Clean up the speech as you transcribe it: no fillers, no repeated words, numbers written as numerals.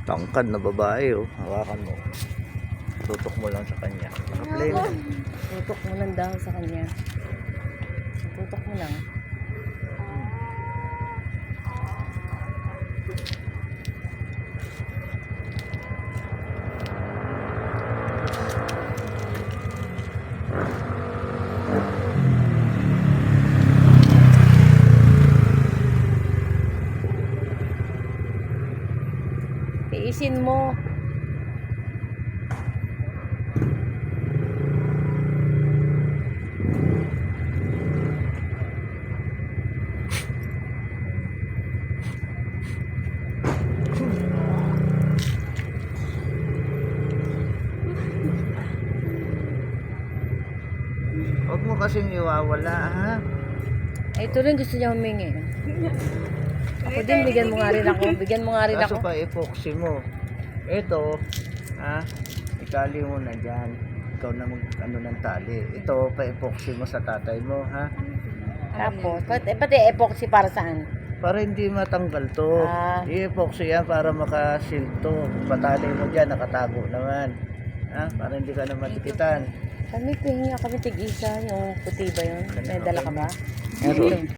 Tangkad na babae, oh. Hawakan mo. Tutok mo lang sa kanya. Naka-play na. Tutok mo lang daw sa kanya. Tutok mo lang. Tiisin mo. Huwag mo kasing iwawala, ha? Ito rin gusto niya humingi. Ako din, bigyan mo nga rin ako. Bigyan mo nga rin Kaso ako. pa epoxy mo. Ito, ha? Itali mo na dyan. Ikaw na ano ng tali. Ito, pa epoxy mo sa tatay mo, ha? Tapos, pati epoxy para saan? Para hindi matanggal to. Ah. I-epoxy yan para makasil to. Patali mo dyan, nakatago naman. Ha? Para hindi ka na matikitan. Kami, pahinga kami tig-isa. Yung puti ba yun? May dala ka ba? Meron.